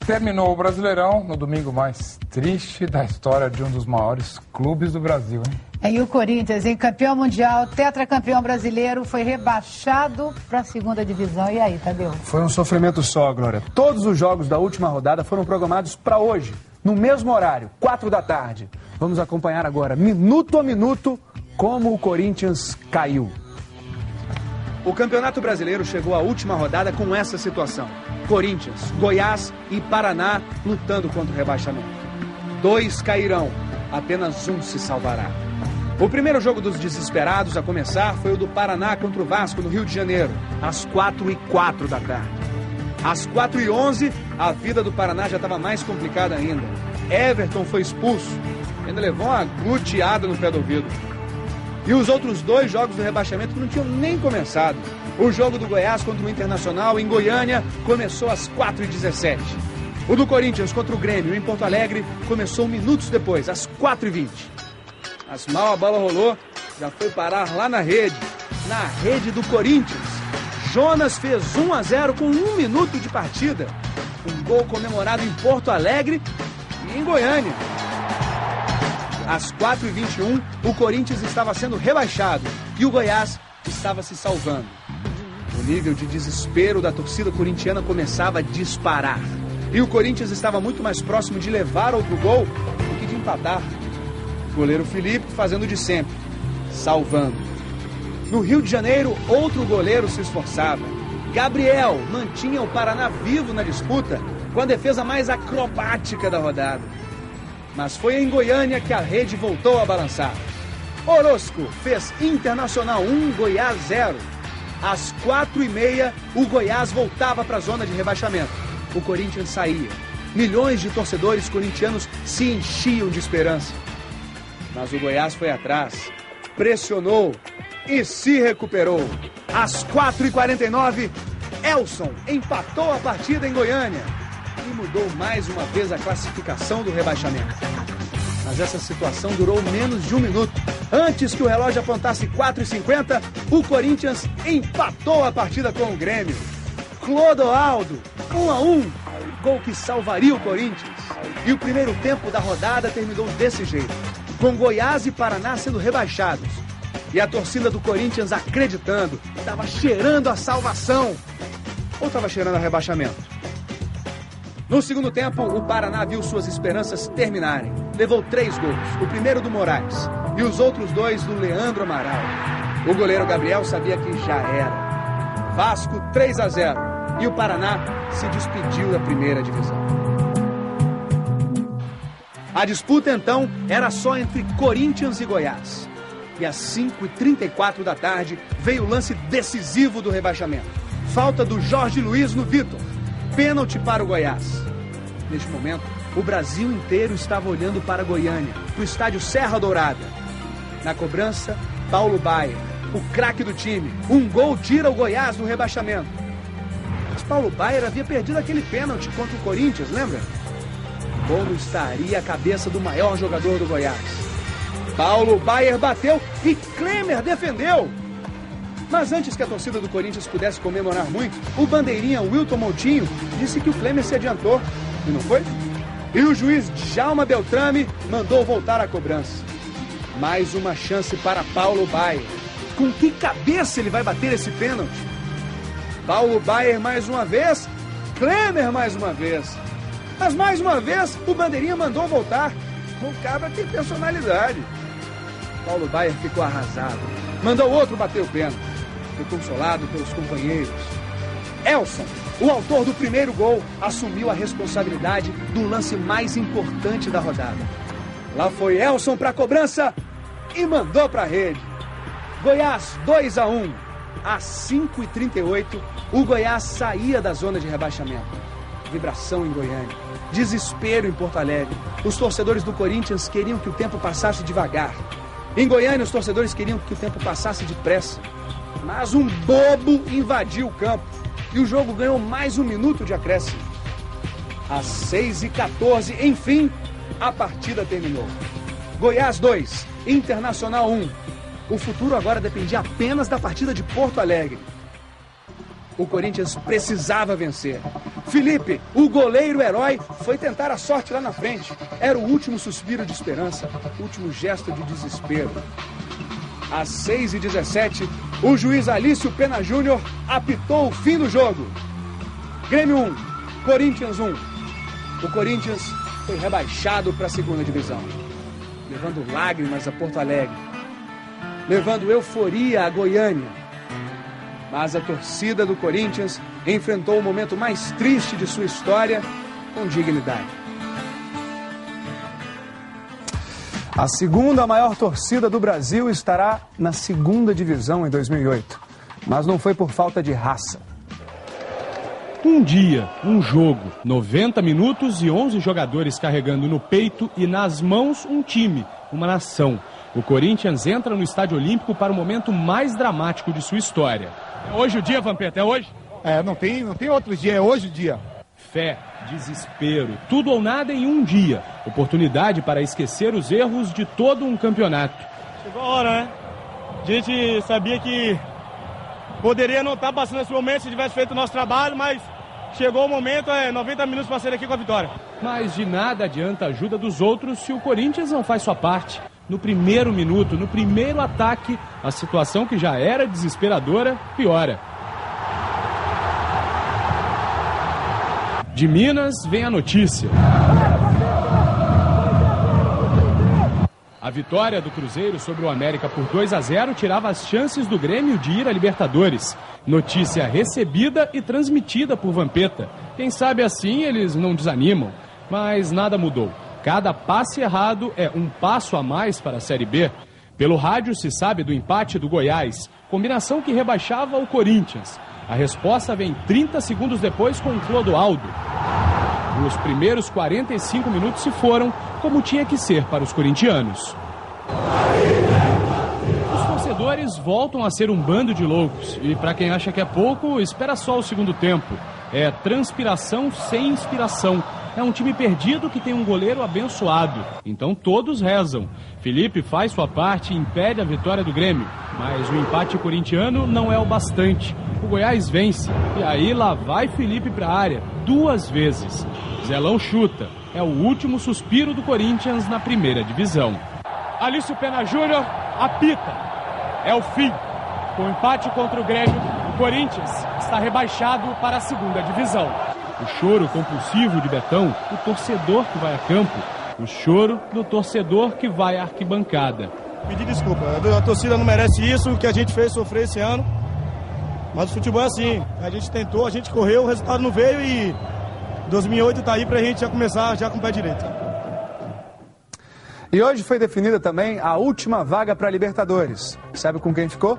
Terminou o Brasileirão no domingo mais triste da história de um dos maiores clubes do Brasil, hein? E o Corinthians, em campeão mundial, tetracampeão brasileiro, foi rebaixado para a segunda divisão. E aí, Tadeu? Foi um sofrimento só, Glória. Todos os jogos da última rodada foram programados para hoje, no mesmo horário, 4 da tarde. Vamos acompanhar agora, minuto a minuto, como o Corinthians caiu. O Campeonato Brasileiro chegou à última rodada com essa situação. Corinthians, Goiás e Paraná lutando contra o rebaixamento. 2 cairão, apenas um se salvará. O primeiro jogo dos desesperados a começar foi o do Paraná contra o Vasco no Rio de Janeiro, às 4h04 da tarde. Às 4h11, a vida do Paraná já estava mais complicada ainda. Everton foi expulso, ainda levou uma gluteada no pé do ouvido. E os outros 2 jogos do rebaixamento não tinham nem começado. O jogo do Goiás contra o Internacional em Goiânia começou às 4h17. O do Corinthians contra o Grêmio em Porto Alegre começou minutos depois, às 4h20. Mas mal a bola rolou, já foi parar lá na rede do Corinthians. Jonas fez 1-0 com 1 minuto de partida. Um gol comemorado em Porto Alegre e em Goiânia. Às 4h21, o Corinthians estava sendo rebaixado e o Goiás estava se salvando. O nível de desespero da torcida corintiana começava a disparar. E o Corinthians estava muito mais próximo de levar outro gol do que de empatar. O goleiro Felipe fazendo de sempre, salvando. No Rio de Janeiro, outro goleiro se esforçava. Gabriel mantinha o Paraná vivo na disputa com a defesa mais acrobática da rodada. Mas foi em Goiânia que a rede voltou a balançar. Orozco fez Internacional 1, Goiás 0. Às 4h30, o Goiás voltava para a zona de rebaixamento. O Corinthians saía. Milhões de torcedores corintianos se enchiam de esperança. Mas o Goiás foi atrás, pressionou e se recuperou. Às 4h49, Elson empatou a partida em Goiânia e mudou mais uma vez a classificação do rebaixamento. Mas essa situação durou menos de 1 minuto. Antes que o relógio apontasse 4h50, o Corinthians empatou a partida com o Grêmio. Clodoaldo, 1-1, gol que salvaria o Corinthians. E o primeiro tempo da rodada terminou desse jeito, com Goiás e Paraná sendo rebaixados. E a torcida do Corinthians acreditando, estava cheirando a salvação. Ou estava cheirando a rebaixamento? No segundo tempo, o Paraná viu suas esperanças terminarem. Levou 3 gols, o primeiro do Moraes e os outros 2 do Leandro Amaral. O goleiro Gabriel sabia que já era. Vasco 3-0 e o Paraná se despediu da primeira divisão. A disputa então era só entre Corinthians e Goiás. E às 5h34 da tarde veio o lance decisivo do rebaixamento. Falta do Jorge Luiz no Vitor. Pênalti para o Goiás. Neste momento, o Brasil inteiro estava olhando para Goiânia, para o estádio Serra Dourada. Na cobrança, Paulo Baier, o craque do time. Um gol tira o Goiás do rebaixamento. Mas Paulo Baier havia perdido aquele pênalti contra o Corinthians, lembra? Como estaria a cabeça do maior jogador do Goiás? Paulo Baier bateu e Klemer defendeu. Mas antes que a torcida do Corinthians pudesse comemorar muito, o bandeirinha Wilton Moutinho disse que o Klemer se adiantou. E não foi? E o juiz Djalma Beltrame mandou voltar a cobrança. Mais uma chance para Paulo Baier. Com que cabeça ele vai bater esse pênalti? Paulo Baier mais uma vez, Klemer mais uma vez. Mas mais uma vez o bandeirinha mandou voltar. O cabra tem personalidade. Paulo Baier ficou arrasado. Mandou outro bater o pênalti. Foi consolado pelos companheiros. Elson, o autor do primeiro gol, assumiu a responsabilidade do lance mais importante da rodada. Lá foi Elson para a cobrança e mandou para a rede. Goiás 2-1. Às 5h38, o Goiás saía da zona de rebaixamento. Vibração em Goiânia. Desespero em Porto Alegre. Os torcedores do Corinthians queriam que o tempo passasse devagar. Em Goiânia, os torcedores queriam que o tempo passasse depressa. Mas um bobo invadiu o campo e o jogo ganhou mais 1 minuto de acréscimo. Às 6h14, enfim, a partida terminou. Goiás 2, Internacional 1. O futuro agora dependia apenas da partida de Porto Alegre. O Corinthians precisava vencer. Felipe, o goleiro herói, foi tentar a sorte lá na frente. Era o último suspiro de esperança, o último gesto de desespero. Às 6h17, o juiz Alício Pena Júnior apitou o fim do jogo. Grêmio 1, Corinthians 1. O Corinthians foi rebaixado para a segunda divisão, levando lágrimas a Porto Alegre, levando euforia a Goiânia. Mas a torcida do Corinthians enfrentou o momento mais triste de sua história com dignidade. A segunda maior torcida do Brasil estará na segunda divisão em 2008. Mas não foi por falta de raça. Um dia, um jogo, 90 minutos e 11 jogadores carregando no peito e nas mãos um time, uma nação. O Corinthians entra no Estádio Olímpico para o momento mais dramático de sua história. É hoje o dia, Vampeta? É hoje? Não tem outro dia, é hoje o dia. Fé, desespero, tudo ou nada em um dia. Oportunidade para esquecer os erros de todo um campeonato. Chegou a hora, né? A gente sabia que poderia não estar passando esse momento se tivesse feito o nosso trabalho, mas chegou o momento, 90 minutos para sair aqui com a vitória. Mas de nada adianta a ajuda dos outros se o Corinthians não faz sua parte. No primeiro minuto, no primeiro ataque, a situação que já era desesperadora piora. De Minas vem a notícia. A vitória do Cruzeiro sobre o América por 2-0 tirava as chances do Grêmio de ir à Libertadores. Notícia recebida e transmitida por Vampeta. Quem sabe assim eles não desanimam. Mas nada mudou. Cada passe errado é um passo a mais para a Série B. Pelo rádio se sabe do empate do Goiás, combinação que rebaixava o Corinthians. A resposta vem 30 segundos depois com Clodoaldo. Os primeiros 45 minutos se foram como tinha que ser para os corintianos. Os torcedores voltam a ser um bando de loucos. E para quem acha que é pouco, espera só o segundo tempo. É transpiração sem inspiração. É um time perdido que tem um goleiro abençoado. Então todos rezam. Felipe faz sua parte e impede a vitória do Grêmio. Mas o empate corintiano não é o bastante. O Goiás vence. E aí lá vai Felipe para a área. 2 vezes. Zelão chuta. É o último suspiro do Corinthians na primeira divisão. Alício Pena Júnior apita. É o fim. Com o empate contra o Grêmio, o Corinthians está rebaixado para a segunda divisão. O choro compulsivo de Betão, o torcedor que vai a campo. O choro do torcedor que vai à arquibancada. Pedir desculpa, a torcida não merece isso, o que a gente fez sofrer esse ano. Mas o futebol é assim, a gente tentou, a gente correu, o resultado não veio e 2008 tá aí pra gente já começar já com o pé direito. E hoje foi definida também a última vaga para a Libertadores. Sabe com quem ficou?